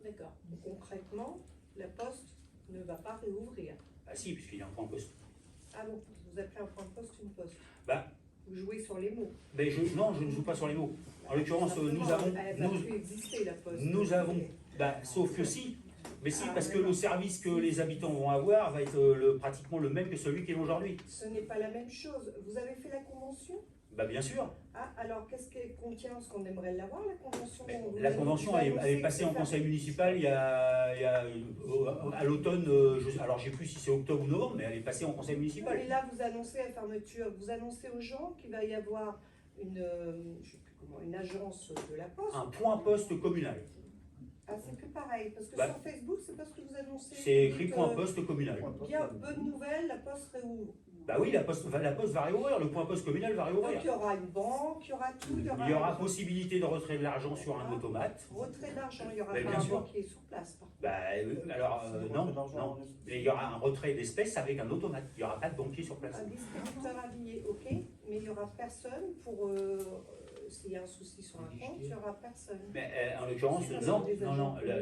D'accord. Donc, concrètement, la poste ne va pas réouvrir. Ah si, puisqu'il y a un point poste. Ah bon, vous appelez un point de poste une poste. Bah, Vous jouez sur les mots. ben non, je ne joue pas sur les mots. En l'occurrence, nous avons... Elle va plus exister, la poste. Nous avons... Bah, sauf que si. Mais si, parce que le service que les habitants vont avoir va être pratiquement le même que celui qu'ils ont aujourd'hui. Ce n'est pas la même chose. Vous avez fait la convention? Bah bien sûr. Ah, alors qu'est-ce qu'elle contient? Parce qu'on aimerait l'avoir, la convention. La convention, elle est passée en conseil municipal il y a à l'automne, alors je ne sais plus si c'est octobre ou novembre, mais elle est passée en conseil municipal. Et là, vous annoncez la fermeture. Vous annoncez aux gens qu'il va y avoir une, je sais plus comment, une agence de la poste. Un point poste communal. Ah, c'est plus pareil. Parce que Bah, sur Facebook, c'est pas ce que vous annoncez. C'est Vous écrit dites, point poste communal. Bien, bonne nouvelle, la poste réouvre. Bah oui, la poste va réouvrir, le point poste communal va Donc réouvrir. il y aura une banque, il y aura tout. Il y aura possibilité de retrait de l'argent sur un automate. Retrait d'argent, il y aura Mais pas bien un sûr. banquier sur place. Par contre. Bah, alors, non. Mais il y aura un retrait d'espèces avec un automate. Il n'y aura pas de banquier sur place. Un distributeur habillé, ok, mais il n'y aura personne pour. S'il y a un souci sur un compte, il n'y aura personne. Mais en l'occurrence, C'est non, des non, agents non. communaux.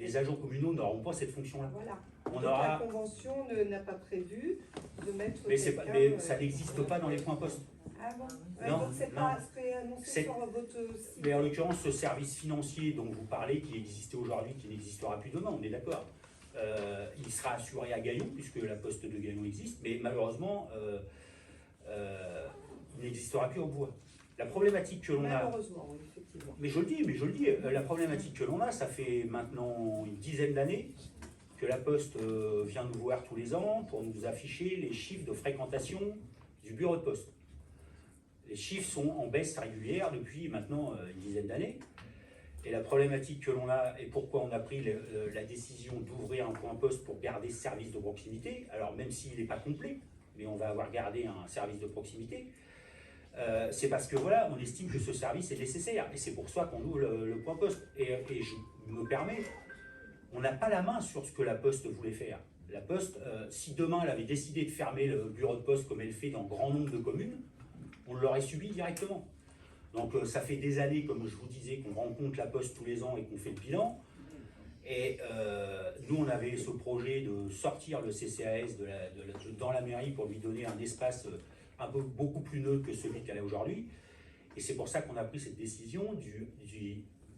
Les agents communaux n'auront pas cette fonction-là. Voilà. On Donc aura. la convention n'a pas mais de mettre. Mais, c'est pas, quelqu'un, mais ça n'existe pas dans les points postes. Ah bon? Non, Donc c'est non. pas annoncé C'est- sur votre site. Mais en l'occurrence, ce service financier dont vous parlez, qui existait aujourd'hui, qui n'existera plus demain, on est d'accord. Il sera assuré à Gaillon, puisque la poste de Gaillon existe, mais malheureusement, il n'existera plus au bois. La problématique que l'on a, Malheureusement, oui, effectivement. mais je le dis, la problématique que l'on a, ça fait maintenant une dizaine d'années que la Poste vient nous voir tous les ans pour nous afficher les chiffres de fréquentation du bureau de poste. Les chiffres sont en baisse régulière depuis maintenant une dizaine d'années. Et la problématique que l'on a, et pourquoi on a pris la décision d'ouvrir un point poste pour garder ce service de proximité, alors même s'il n'est pas complet, mais on va avoir gardé un service de proximité, c'est parce que voilà, on estime que ce service est nécessaire. Et c'est pour ça qu'on ouvre le point poste. Et je me permets, on n'a pas la main sur ce que la Poste voulait faire. La Poste, si demain elle avait décidé de fermer le bureau de poste comme elle fait dans grand nombre de communes, on l'aurait subi directement. Donc ça fait des années, comme je vous disais, qu'on rencontre la Poste tous les ans et qu'on fait le bilan. Et nous, on avait ce projet de sortir le CCAS dans la mairie pour lui donner un espace beaucoup plus neutre que celui qu'elle a aujourd'hui. Et c'est pour ça qu'on a pris cette décision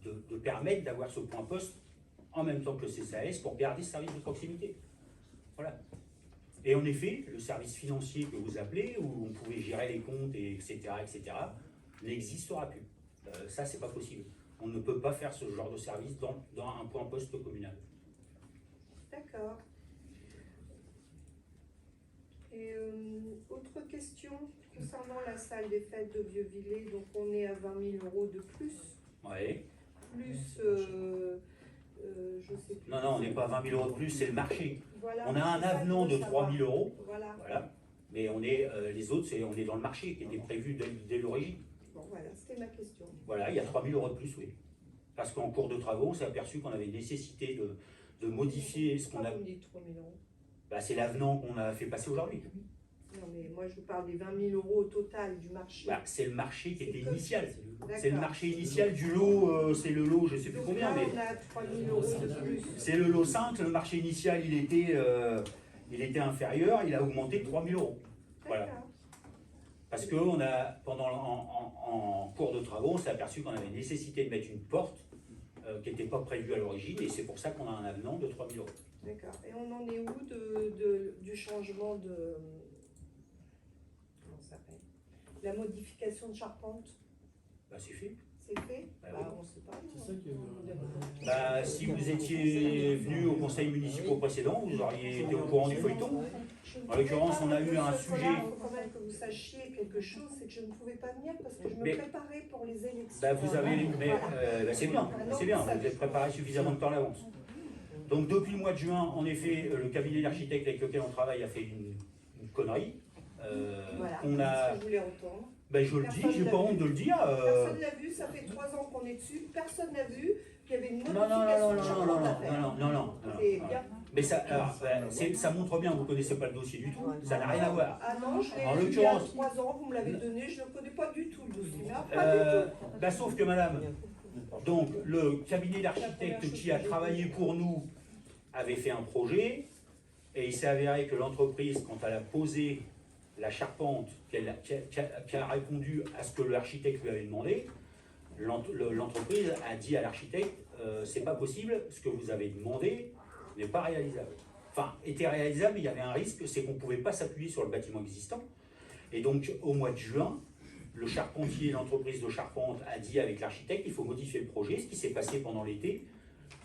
de permettre d'avoir ce point poste en même temps que le CCAS pour garder ce service de proximité. Voilà. Et en effet, le service financier que vous appelez, où on pouvait gérer les comptes, etc., n'existera plus. Ça, c'est pas possible. On ne peut pas faire ce genre de service dans un point poste communal. D'accord. Et autre question concernant la salle des fêtes de Vieux-Villers, donc on est à 20 000 € de plus, Ouais. je sais plus. Non, on n'est pas à 20 000 € de plus, c'est le marché. Voilà, On a un c'est ça que avenant je de veux 3 savoir. 000 €, Voilà. voilà. Mais on est, les autres, on est dans le marché qui était prévu dès l'origine. Bon, voilà, c'était ma question. Voilà, il y a 3 000 € de plus, oui. Parce qu'en cours de travaux, on s'est aperçu qu'on avait nécessité de modifier ce qu'on a. Pourquoi vous me dites 3 000 €? Bah, c'est l'avenant qu'on a fait passer aujourd'hui. Non, mais moi je vous parle des 20 000 € au total du marché. Bah, c'est le marché qui était C'est que- initial. D'accord. C'est le marché initial du lot, c'est le lot, je sais plus Donc combien, là, mais on a 3 000 € de plus. c'est le lot 5. Le marché initial, il était inférieur, il a augmenté de 3 000 €. Voilà. D'accord. Parce que en cours de travaux, on s'est aperçu qu'on avait nécessité de mettre une porte qui n'était pas prévue à l'origine, et c'est pour ça qu'on a un avenant de 3 000 €. D'accord. Et on en est où du changement de. Comment ça s'appelle? La modification de charpente, Bah, c'est fait. c'est fait? Bah Bah, oui. on sait pas. C'est ça qui est- Bah, si vous étiez venu au conseil municipal précédent, vous auriez été au courant du feuilleton. En l'occurrence, on a eu un sujet. Il faut quand même que vous sachiez quelque chose, c'est que je ne pouvais pas venir parce que je me Mais- préparais pour les élections. Bah, vous avez, mais Voilà. bah, c'est bien, vous êtes préparé suffisamment de temps à l'avance. Donc depuis le mois de juin, en effet, le cabinet d'architectes avec lequel on travaille a fait une connerie. Voilà, On c'est a, ce que je voulais entendre. ben, je le dis, j'ai pas honte de le dire. Personne l'a vu, ça fait 3 ans qu'on est dessus, personne n'a vu qu'il y avait une Non, modification de charpente à faire. non. C'est bien. Mais ça, alors, ça montre bien, vous connaissez pas le dossier du tout, ça n'a rien à voir. Ah non, je En l'ai vu il y a l'occurrence- 3 ans, vous me l'avez donné, je ne connais pas du tout le dossier. Là, pas du tout. Bah, sauf que madame, donc le cabinet d'architectes qui a travaillé pour nous avait fait un projet, et il s'est avéré que l'entreprise, quand elle a posé la charpente, qui a répondu à ce que l'architecte lui avait demandé, l'entreprise a dit à l'architecte, c'est pas possible, ce que vous avez demandé n'est pas réalisable. Enfin, était réalisable, mais il y avait un risque, c'est qu'on ne pouvait pas s'appuyer sur le bâtiment existant. Et donc, au mois de juin, le charpentier, l'entreprise de charpente a dit avec l'architecte, il faut modifier le projet. Ce qui s'est passé pendant l'été,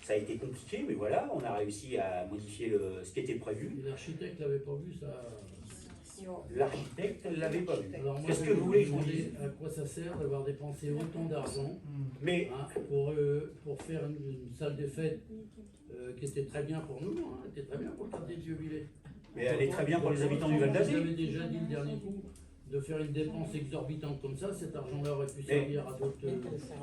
ça a été compliqué, mais voilà, on a réussi à modifier ce qui était prévu. L'architecte l'avait pas vu, ça. Non. L'architecte ne l'avait pas vu. Alors moi, Qu'est-ce je que vous voulez que je vous me dise? demandais à quoi ça sert d'avoir dépensé autant d'argent Mais hein, pour faire une salle des fêtes qui était très bien pour nous, hein, était très bien pour le quartier de Vieux-Villers. Mais elle est très bien pour les habitants du Val d'Azur. Vous avez déjà dit le dernier coup de faire une dépense exorbitante comme ça, cet argent-là aurait pu servir à d'autres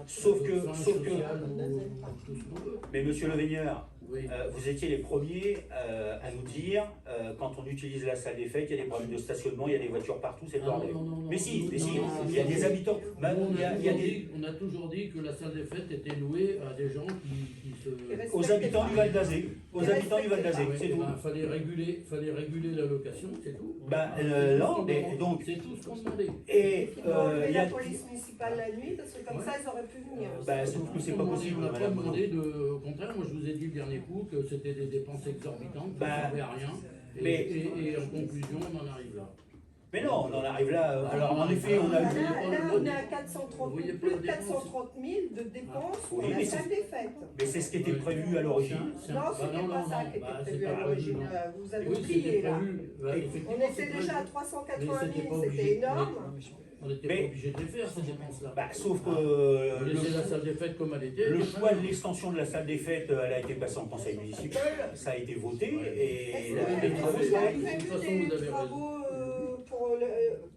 sauf que, fins sauf que, sociales ou tout ce qu'on veut. mais monsieur Le Veigneur, Oui. vous étiez les premiers à nous dire, quand on utilise la salle des fêtes, il y a des problèmes de stationnement, il y a des voitures partout, c'est le Ah, bordel. non, Mais si, non, non, il y a des habitants. Bah, Nous, il y a des, on a toujours dit que la salle des fêtes était louée à des gens qui se... aux habitants du Val d'Azur. Aux habitants du Val d'Azur, c'est tout. Fallait réguler la location, c'est tout. Bah, C'est non, tout ce mais qu'on donc- C'est tout ce qu'on demandait. Et Il faut enlever il y la a. police municipale la nuit, parce que comme Ouais. ça, ils auraient pu venir. Bah, sauf que c'est pas possible, On n'a pas madame. demandé au contraire, moi je vous ai dit le dernier coup que c'était des dépenses exorbitantes, qui ne Bah, servaient à rien. mais- Et en conclusion, on en arrive là. Mais non, on en arrive là. Alors, en effet, on a Là, eu. on est à 430 Vous voyez pas plus la de dépense. 430 000 de dépenses pour Oui, la mais salle des fêtes. Mais c'est ce qui était prévu à l'origine. Non, c'était pas ça qui était prévu à l'origine. Vous avez Oui, c'était oublié là. prévu. On était déjà à 380 Mais c'était pas 000, obligé. c'était énorme. On n'était Mais- pas obligé de les faire, ces dépenses-là. Bah, sauf que On laissait la salle des fêtes comme elle était. le choix de l'extension de la salle des fêtes, elle a été passée en conseil municipal, ça a été voté, et Est-ce là, que les vous travaux avez sont prévu réalisés. De toute façon, des vous avez travaux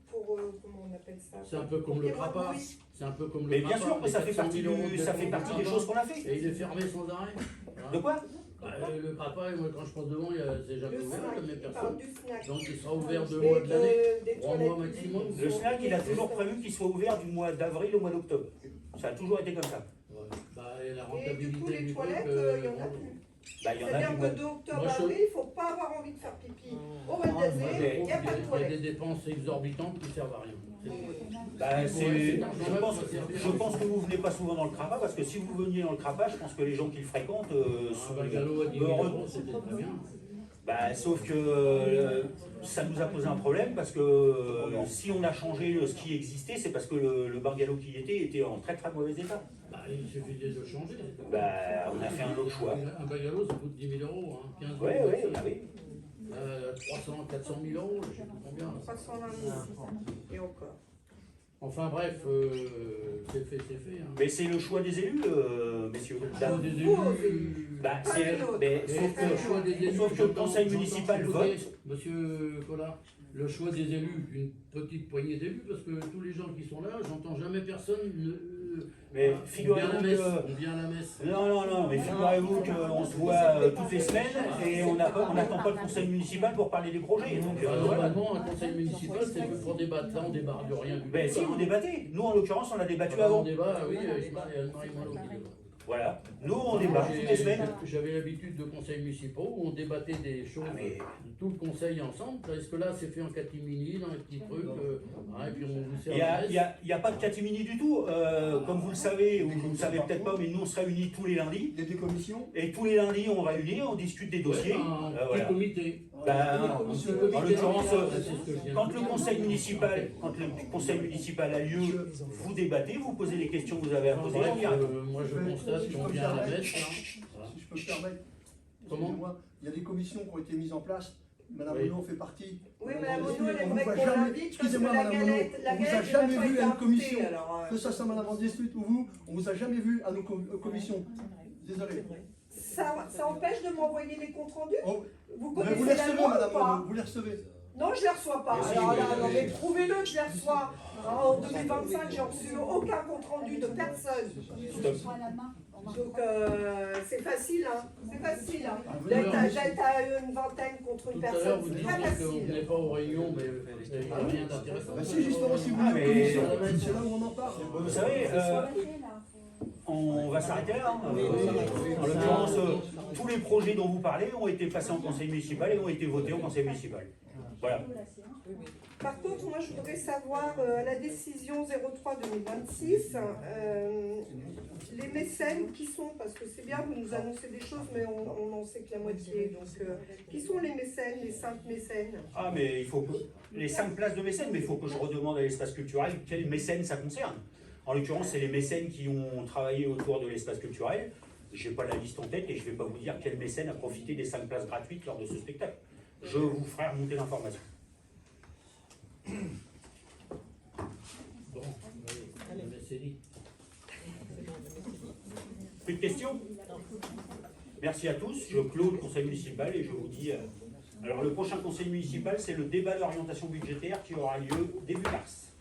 pour comment on appelle ça? C'est un peu comme Pour le qu'il y ait moins de Crapa. bruit. C'est un peu comme le Mais bien Crapa, sûr, les ça fait 400 partie 000 euros de ça fait dépenses partie des Crapa. choses qu'on a fait. Et il est fermé sans arrêt. Hein. De quoi? Bah, le Crapa, moi quand je passe devant, c'est jamais Le ouvert, snack, mais il parle personne. du snack. Donc il sera ouvert 2 Et mois de l'année. des 3 toilettes mois maximum. publiques. Le snack, il a toujours prévu qu'il soit ouvert du mois d'avril au mois d'octobre. Ça a toujours été comme ça. Ouais. Bah, et la Et rentabilité du coup, les du toilettes, truc, il n'y en a plus. Bah, il y en a C'est-à-dire du mois que d'octobre Moi, à je- avril, il ne faut pas avoir envie de faire pipi au Val moi, d'Azur, je il trouve n'y a pas de qu'il y a des toilette. dépenses exorbitantes qui servent à rien. C'est tout. Bah, Ouais, je c'est pense que vous venez pas souvent dans le Crapa, parce que si vous veniez dans le Crapa, je pense que les gens qui le fréquentent Un sont bagalo à 10 000 heureux. euros, c'était très bien. Bah, sauf que ça nous a posé un problème parce que si on a changé ce qui existait, c'est parce que le bungalow qui était en très très mauvais état. Bah, il suffit de le changer. Bah, on a fait un autre choix. Un bungalow, ça coûte 10 000 euros, hein, 15 000 Ouais, euros. ouais, bah oui. 300, 400 000 euros, je sais pas combien. 320 000 et encore. Enfin bref, c'est fait, c'est fait. Hein. Mais c'est le choix des élus, messieurs. Choix des Vous, élus. Bah, Pas c'est, les nôtres. mais, Et sauf le que, choix des élus, sauf que le j'entends- conseil j'entends municipal supposer, vote. Monsieur Collard, le choix des élus, une petite poignée d'élus, parce que tous les gens qui sont là, j'entends jamais personne. Mais on figurez-vous vient à la messe. que. On vient à la messe. Non, mais figurez-vous qu'on se voit toutes les semaines et on n'attend pas le conseil municipal pour parler des projets. Donc, voilà. Normalement, un conseil municipal, c'est fait pour débattre. Là, on débat de rien du tout. Ben si, on débattait. Nous, en l'occurrence, on a débattu On avant. débat, oui, Ismaël et Anne-Marie Malo qui débattent. Voilà. Nous, on débat toutes les semaines. J'avais l'habitude de conseils municipaux où on débattait des choses, Ah, mais- tout le conseil ensemble. Est-ce que là, c'est fait en catimini, dans les petits trucs, et puis on vous sert Il la messe. n'y a pas de catimini du tout. Comme vous le savez, ou vous ne le savez peut-être pas, mais nous, on se réunit tous les lundis. Il y a des commissions. Et tous les lundis, on réunit, on discute des dossiers. Un petit Voilà. comité. Ben, Un petit comité en l'occurrence, c'est ce que je viens de quand dire. le conseil municipal a lieu, vous débattez, vous posez les questions que vous avez à poser. Bref, et puis, moi je constate qu'on vient à la messe. Hein. Si je peux me permettre, Comment excusez-moi, il y a des commissions qui ont été mises en place. Madame Oui. Renaud fait partie. Oui, Madame On Renaud, elle vous aimerait voit qu'on jamais- l'invite parce que excusez-moi, la Madame galette, Renaud, la on vous a galette jamais n'a pas vu été à une invitée, commission. alors, Que ça soit Madame Van Distruit ou vous, on vous a jamais vu à nos commissions. Désolé. ça empêche de m'envoyer les comptes rendus. Oh, Vous mais vous connaissez les la recevez, loi ou Madame pas? Renaud, vous les recevez. Non, je ne les reçois pas. Mais si, Alors oui, là, oui, non, oui. mais prouvez-le que je les reçois. En 2025, j'ai reçu aucun compte rendu de personne. Donc c'est facile, hein. C'est facile, hein. D'être à une vingtaine contre une Tout à l'heure, personne, vous c'est disiez très qu'on facile. n'est pas aux réunions, mais il n'y a rien d'intéressant. Bah si, justement, si vous Ah, voulez, mais- c'est là où on en parle. Vous savez, on va s'arrêter là. Hein. En l'occurrence, tous les projets dont vous parlez ont été passés en conseil municipal et ont été votés au conseil municipal. Voilà. Par contre, moi, je voudrais savoir la décision 03-2026, les mécènes qui sont, parce que c'est bien, vous nous annoncez des choses, mais on n'en sait que la moitié. Donc, qui sont les mécènes, les 5 mécènes? Ah, mais il faut que. Les 5 places de mécènes, mais il faut que je redemande à l'espace culturel quels mécènes ça concerne. En l'occurrence, c'est les mécènes qui ont travaillé autour de l'espace culturel. Je n'ai pas la liste en tête et je ne vais pas vous dire quel mécène a profité des 5 places gratuites lors de ce spectacle. Je vous ferai remonter l'information. Bon, allez, c'est dit. Plus de questions? Merci à tous. Je clôt le conseil municipal et je vous dis. Alors, le prochain conseil municipal, c'est le débat d'orientation budgétaire qui aura lieu début mars.